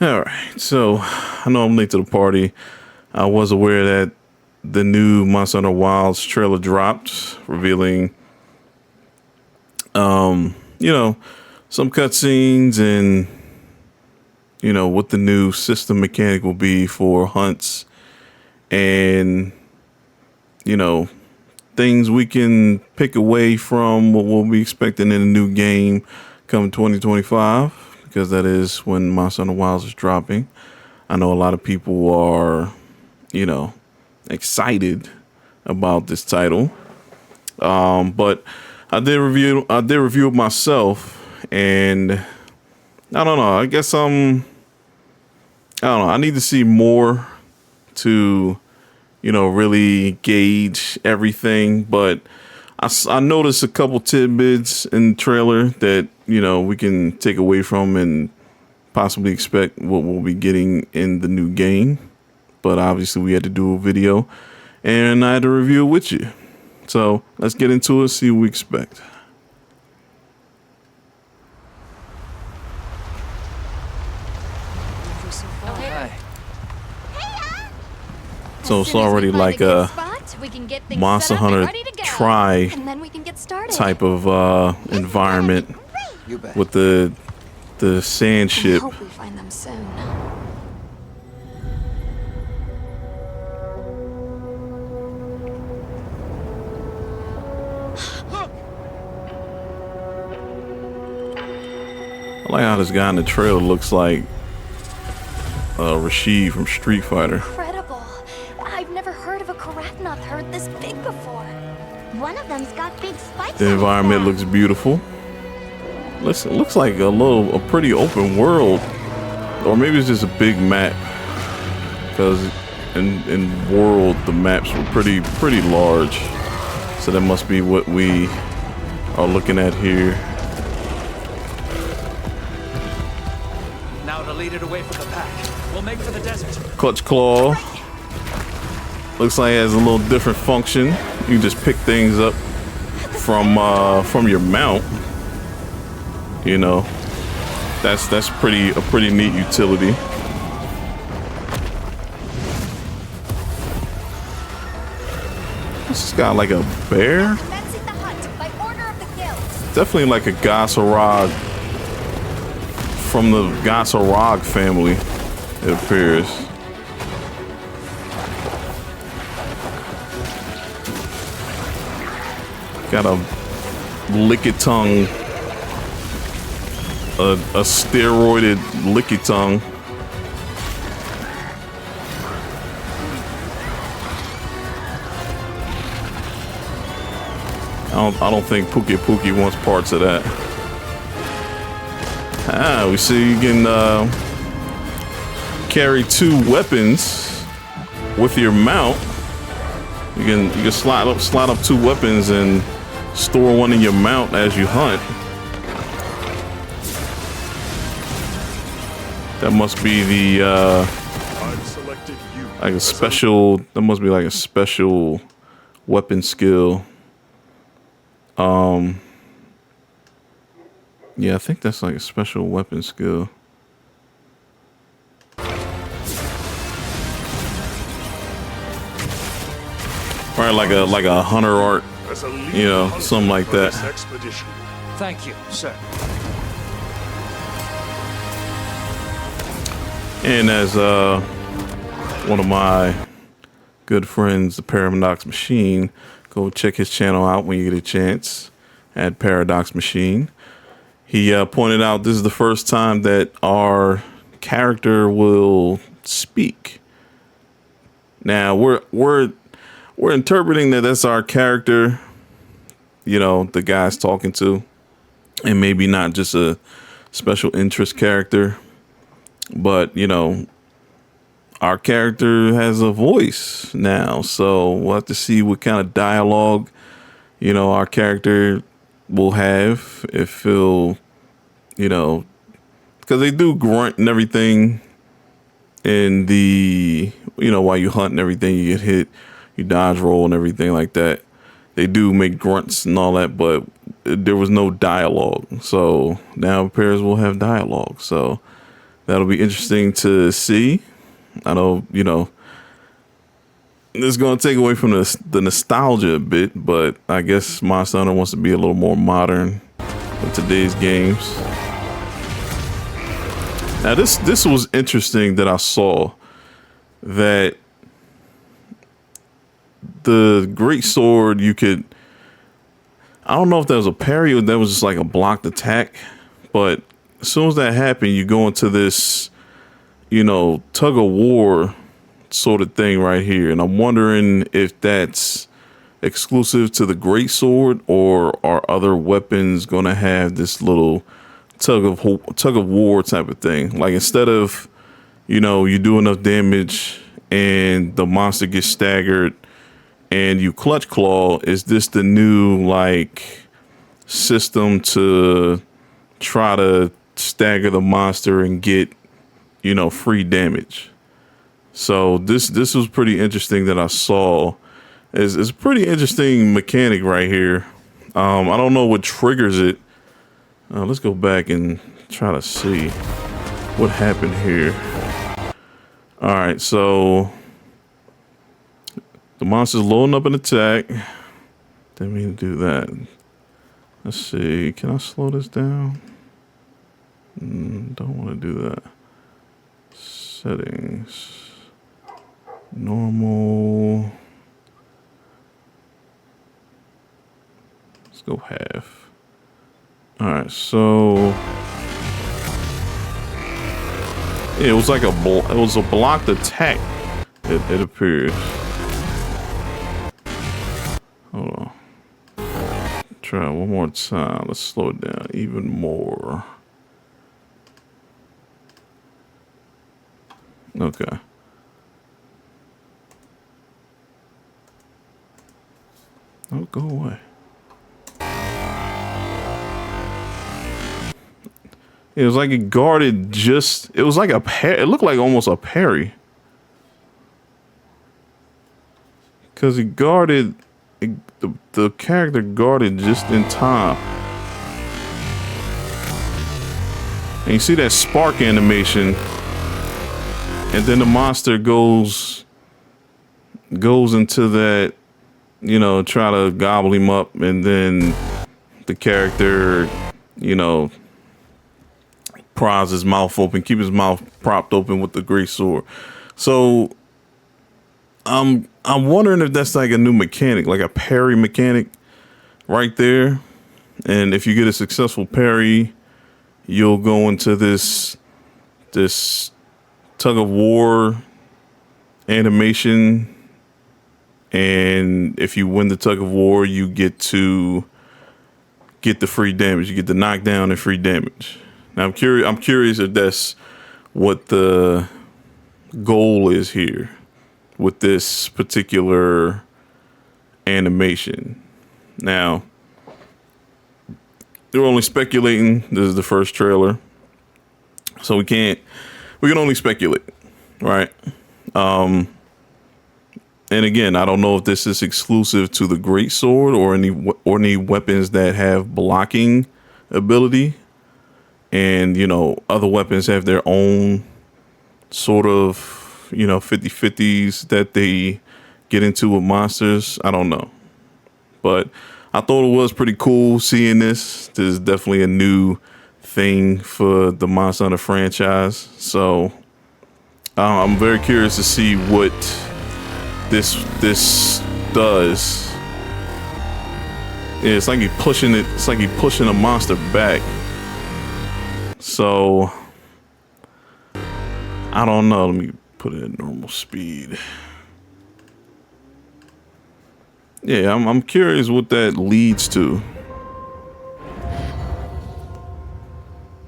All right, so I know I'm late to the party. I was aware that the new Monster Hunter Wilds trailer dropped, revealing, you know, some cutscenes and what the new system mechanic will be for hunts and you know things we can pick away from what we'll be expecting in a new game come 2025, because that is when Monster Hunter Wilds is dropping. I know a lot of people are, you know, excited about this title. But I did review it myself, and I don't know. I don't know. I need to see more to, really gauge everything. But I noticed a couple tidbits in the trailer that, we can take away from and possibly expect what we'll be getting in the new game. But obviously we had to do a video and I had to review it with you. So let's get into it, see what we expect. So it's already like a Monster Hunter try type of environment with the sand ship. I hope we find them soon. I like how this guy in the trailer looks like Rashid from Street Fighter. Incredible. I've never heard of a Karachnoth herd this big before. One of them's got big spikes. The environment looks beautiful. It looks like a pretty open world, or maybe it's just a big map. Because in World the maps were pretty large, so that must be what we are looking at here. Now to lead it away from the pack, we'll make for the desert. Clutch Claw looks like it has a little different function. You can just pick things up from your mount. That's a pretty neat utility. This guy like a bear? Definitely like a Gasarog from the Gasarog family, it appears. Got a Lickitung, a steroided Lickitung. I don't think Pookie wants parts of that. We see you can carry two weapons with your mount. You can slide up two weapons and store one in your mount as you hunt. That must be the like a special. That must be like a special weapon skill. Yeah, I think that's like a special weapon skill. Or like a hunter art, something like that. Thank you, sir. And as one of my good friends, the Paradox Machine, go check his channel out when you get a chance at Paradox Machine. He pointed out this is the first time that our character will speak. Now we're interpreting that that's our character, the guy's talking to, and maybe not just a special interest character, but our character has a voice now, so we'll have to see what kind of dialogue our character will have, if he'll because they do grunt and everything in the while you hunt and everything, you get hit, you dodge roll and everything like that. They do make grunts and all that, but there was no dialogue, so now pairs will have dialogue. So That'll be interesting to see. I know, you know, it's going to take away from the nostalgia a bit, but I guess Monster Hunter wants to be a little more modern with today's games. Now, this was interesting that I saw that the Great Sword, you could, I don't know if that was a parry or that was just like a blocked attack, but as soon as that happened, you go into this, you know, tug of war sort of thing right here. And I'm wondering if that's exclusive to the Great Sword, or are other weapons going to have this little tug of war type of thing? Like, instead of, you know, you do enough damage and the monster gets staggered and you clutch claw, is this the new like system to try to stagger the monster and get, you know, free damage? So this was pretty interesting that I saw. It's a pretty interesting mechanic right here. I don't know what triggers it. Let's go back and try to see what happened here. All right, so the monster's loading up an attack. Didn't mean to do that. Let's see. Can I slow this down? Don't want to do that. Settings. Normal. Let's go half. All right, so yeah, it was like a blocked attack. It appears. Hold on. Try one more time. Let's slow it down even more. Okay. Oh, go away. It was like it guarded just, it was like a parry. It looked like almost a parry. Because he guarded, the character guarded just in time. And you see that spark animation. And then the monster goes into that, you know, try to gobble him up. And then the character, you know, pries his mouth open, keep his mouth propped open with the Great Sword. So I'm wondering if that's like a new mechanic, like a parry mechanic right there. And if you get a successful parry, you'll go into this tug of war animation. And if you win the tug of war, you get to get the free damage. You get the knockdown and free damage. Now I'm curious if that's what the goal is here with this particular animation. Now, they're only speculating. This is the first trailer, so we can only speculate, right? And again, I don't know if this is exclusive to the Great Sword or any weapons that have blocking ability. And, you know, other weapons have their own sort of, you know, 50-50s that they get into with monsters. I don't know. But I thought it was pretty cool seeing this. This is definitely a new thing for the Monster Hunter franchise. So I'm very curious to see what this does. Yeah, it's like he's pushing it. It's like he's pushing a monster back. So I don't know. Let me put it at normal speed. Yeah, I'm curious what that leads to.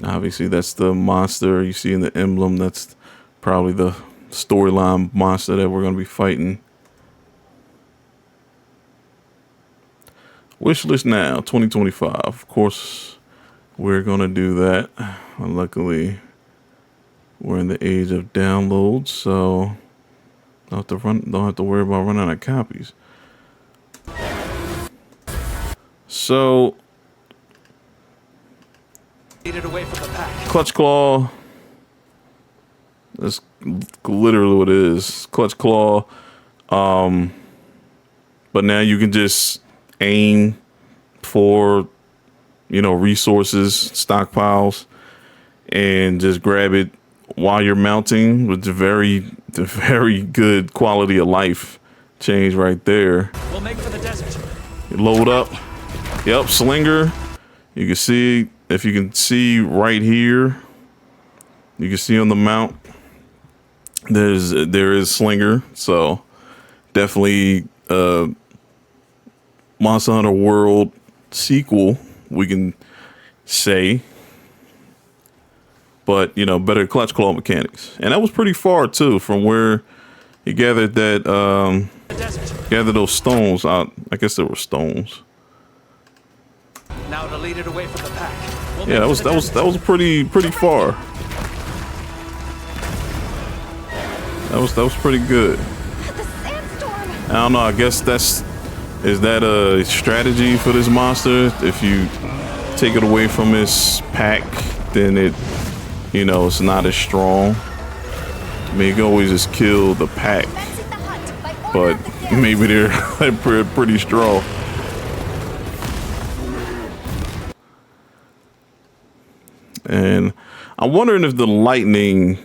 Obviously, that's the monster you see in the emblem. That's probably the storyline monster that we're going to be fighting. Wishlist now, 2025. Of course, we're going to do that. Luckily, we're in the age of downloads, so don't have to worry about running out of copies. So, Lead it away from the pack. Clutch Claw That's literally what it is. Clutch Claw. But now you can just aim for, resources, stockpiles, and just grab it while you're mounting, with the very good quality of life change right there. We'll make for the desert. You load up. Yep, slinger. You can see, if you can see right here, you can see on the mount, there is slinger. So definitely Monster Hunter World sequel, we can say. But, better clutch claw mechanics. And that was pretty far, too, from where he gathered those stones out. I guess there were stones. Now to lead it away from the pack. Yeah, that was pretty far. That was pretty good. The sandstorm. I don't know. I guess is that a strategy for this monster? If you take it away from his pack, then it's not as strong. I mean, you can always just kill the pack, but maybe they're pretty strong. And I'm wondering if the lightning,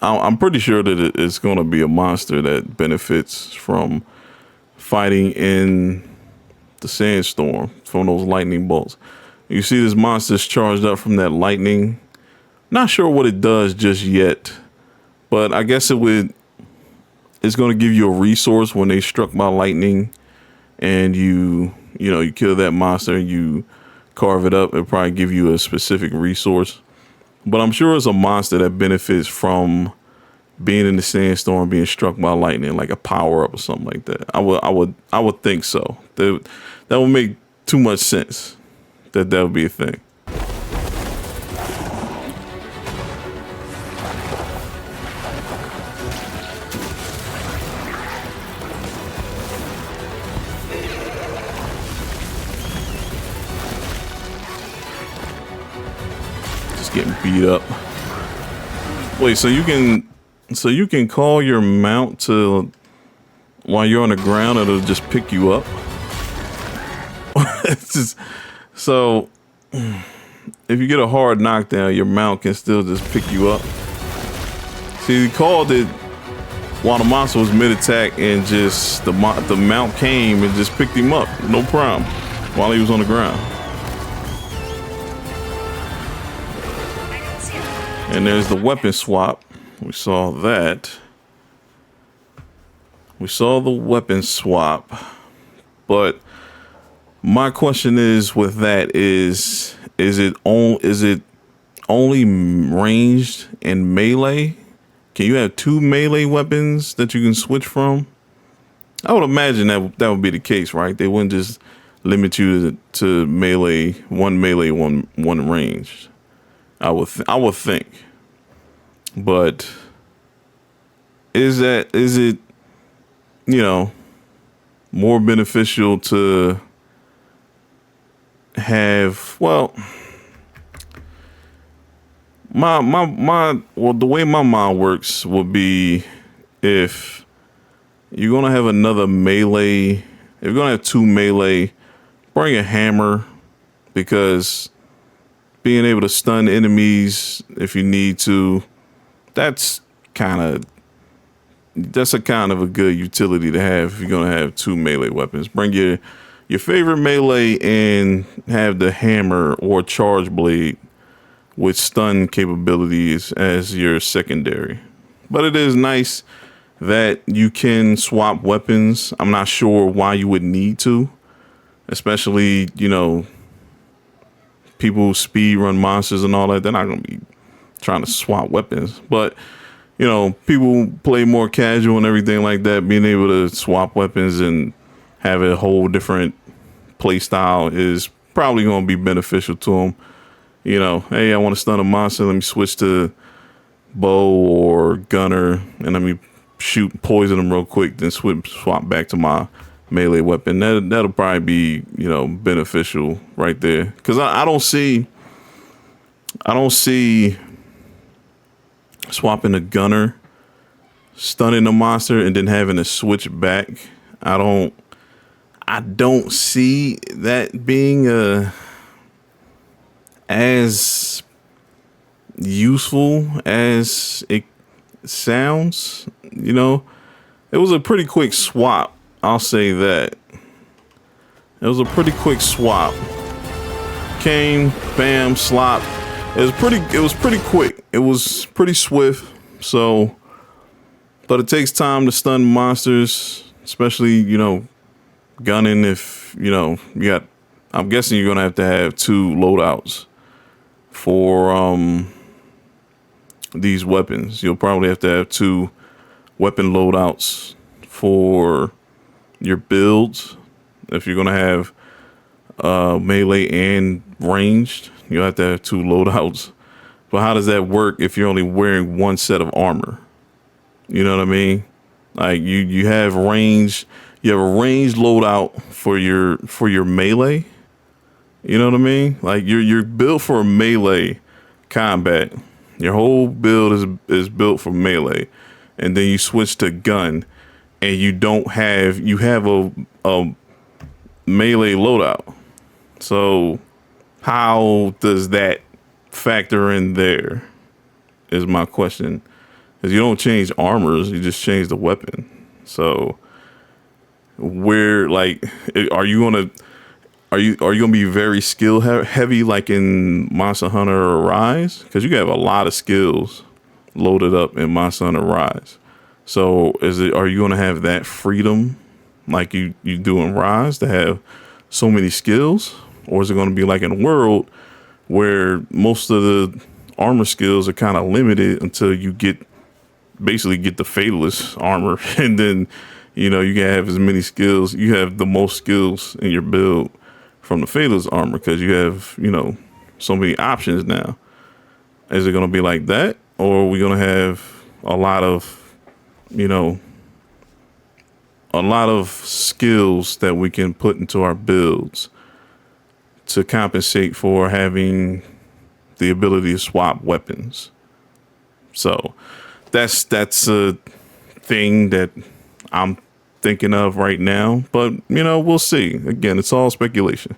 I'm pretty sure that it's going to be a monster that benefits from fighting in the sandstorm from those lightning bolts. You see this monster's charged up from that lightning. Not sure what it does just yet, but I guess it's going to give you a resource when they struck by lightning, and you kill that monster, you carve it up, it'll probably give you a specific resource. But I'm sure it's a monster that benefits from being in the sandstorm, being struck by lightning, like a power up or something like that. I would think so. That would make too much sense that would be a thing. Just getting beat up. Wait, so you can call your mount to, while you're on the ground, it'll just pick you up. It's just, so if you get a hard knockdown, your mount can still just pick you up. See, he called it while the monster was mid-attack, and just the mount came and just picked him up, no problem, while he was on the ground. And there's the weapon swap. We saw that. We saw the weapon swap. But my question is, with that, is it only ranged and melee? Can you have two melee weapons that you can switch from? I would imagine that would be the case, right? They wouldn't just limit you to melee, one ranged. I would think. But is it more beneficial to have, well, the way my mind works would be, if you're gonna have another melee, if you're gonna have two melee, bring a hammer, because being able to stun enemies if you need to, that's a kind of a good utility to have if you're gonna have two melee weapons. Bring your favorite melee and have the hammer or charge blade with stun capabilities as your secondary. But it is nice that you can swap weapons. I'm not sure why you would need to, especially, people who speed run monsters and all that. They're not going to be trying to swap weapons. But, people who play more casual and everything like that, being able to swap weapons and have a whole different play style is probably going to be beneficial to them. Hey, I want to stun a monster, let me switch to bow or gunner, and let me shoot, poison them real quick, then swap back to my melee weapon. That'll probably be, beneficial right there. Because I don't see swapping the gunner, stunning the monster, and then having to switch back. I don't see that being as useful as it sounds. You know, it was a pretty quick swap. I'll say that. It was a pretty quick swap. Came, bam, slop. It was pretty quick. It was pretty swift. So, but it takes time to stun monsters, especially, you know, gunning. If, you know, you got, I'm guessing you're going to have 2 loadouts for these weapons. You'll probably have to have 2 weapon loadouts for your builds. If you're going to have melee and ranged, you'll have to have 2 loadouts. But how does that work if you're only wearing 1 set of armor? You know what I mean? Like you have range, you have a ranged loadout for your melee. You know what I mean? Like you're built for melee combat. Your whole build is built for melee, and then you switch to gun, and you have a melee loadout. So how does that factor in there is my question. Because you don't change armors, you just change the weapon. So where, like, are you gonna be very skill heavy like in Monster Hunter or Rise? Because you have a lot of skills loaded up in Monster Hunter Rise. So are you gonna have that freedom like you do in Rise to have so many skills? Or is it gonna be like in World where most of the armor skills are kind of limited until you basically get the Fatalist armor, and then, you know, you can have as many skills. You have the most skills in your build from the Fatalist armor because you have, you know, so many options now. Is it going to be like that, or are we going to have a lot of, you know, a lot of skills that we can put into our builds to compensate for having the ability to swap weapons? So that's a thing that I'm thinking of right now, but, you know, we'll see. Again, it's all speculation.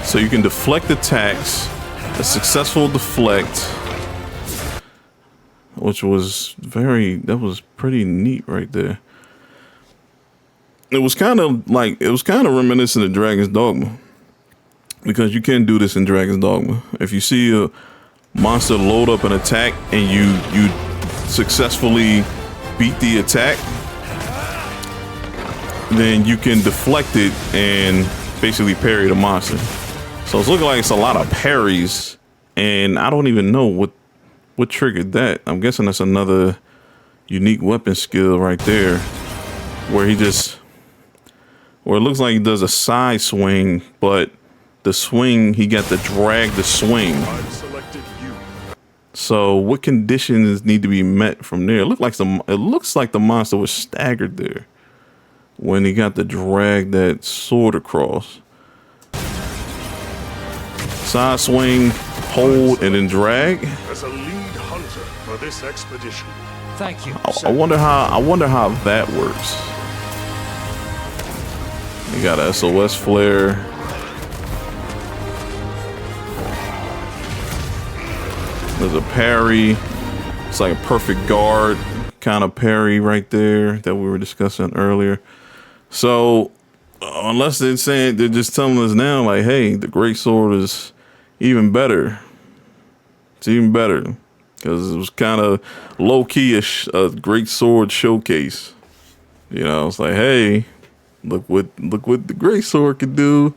So you can deflect attacks, a successful deflect, which was that was pretty neat right there. It was kind of reminiscent of Dragon's Dogma, because you can do this in Dragon's Dogma. If you see a monster load up an attack and you successfully beat the attack, then you can deflect it and basically parry the monster. So it's looking like it's a lot of parries, and I don't even know what triggered that. I'm guessing that's another unique weapon skill right there, where it looks like he does a side swing, but the swing, he got to drag the swing. So what conditions need to be met from there? It looks like the monster was staggered there when he got to drag that sword across. Side swing, hold, and then drag. As a lead hunter for this expedition. Thank you. I wonder how that works. You got a SOS flare. There's a parry. It's like a perfect guard kind of parry right there that we were discussing earlier. So unless they're just telling us now, like, hey, the great sword is even better. It's even better because it was kind of low key a great sword showcase. You know, it's like, hey, look what the great sword could do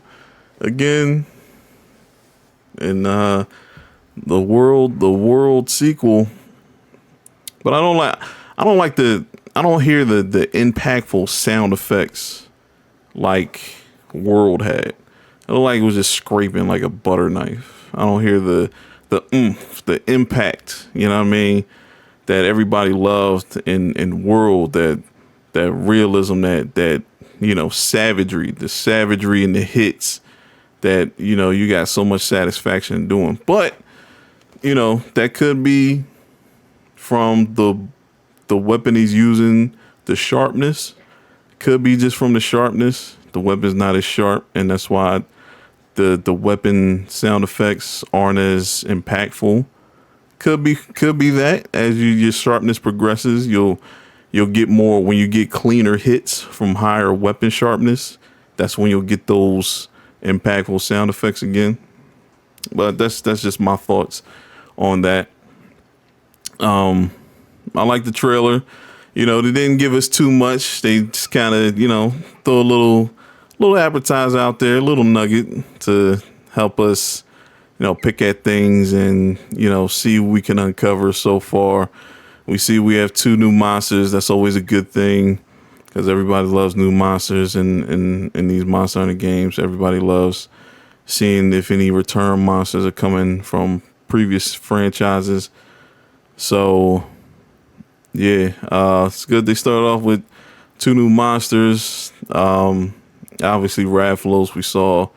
again. And the world sequel. But I don't hear the impactful sound effects like World had. I don't like it was just scraping like a butter knife. I don't hear the oomph, the impact, you know what I mean, that everybody loved in World, that realism, that savagery, the savagery and the hits that, you got so much satisfaction in doing. But, that could be from the weapon he's using, the sharpness. Could be just from the sharpness. The weapon's not as sharp, and that's why the weapon sound effects aren't as impactful. Could be that as your sharpness progresses, you'll get more when you get cleaner hits from higher weapon sharpness. That's when you'll get those impactful sound effects again. But that's just my thoughts on that. I like the trailer. They didn't give us too much. They just kind of, throw a little appetizer out there, a little nugget to help us, pick at things and, see what we can uncover so far. We see we have 2 new monsters. That's always a good thing because everybody loves new monsters in these Monster Hunter games. Everybody loves seeing if any return monsters are coming from previous franchises. So, yeah, it's good they started off with 2 new monsters. Obviously, Rathalos we saw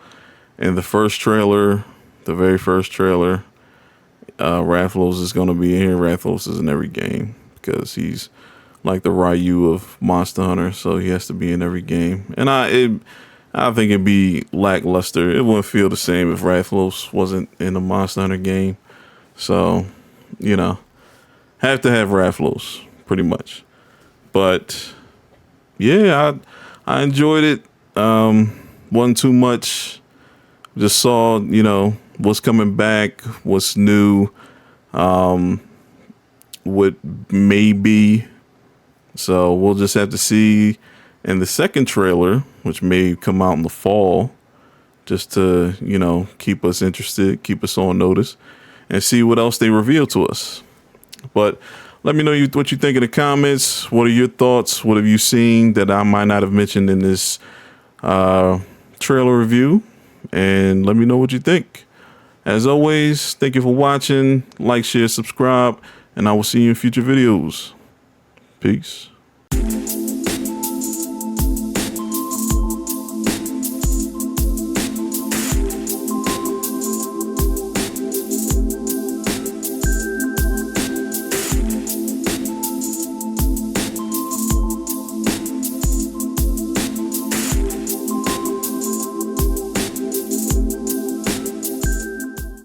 in the first trailer, the very first trailer. Rathalos is going to be in here. Rathalos is in every game because he's like the Ryu of Monster Hunter, so he has to be in every game. And I think it'd be lackluster. It wouldn't feel the same if Rathalos wasn't in a Monster Hunter game. So, have to have Rathalos pretty much. But yeah, I enjoyed it. Wasn't too much. Just saw, what's coming back, what's new, what may be. So we'll just have to see in the second trailer, which may come out in the fall, just to, keep us interested, keep us on notice, and see what else they reveal to us. But let me know what you think in the comments. What are your thoughts? What have you seen that I might not have mentioned in this trailer review? And let me know what you think. As always, thank you for watching. Like, share, subscribe, and I will see you in future videos. Peace.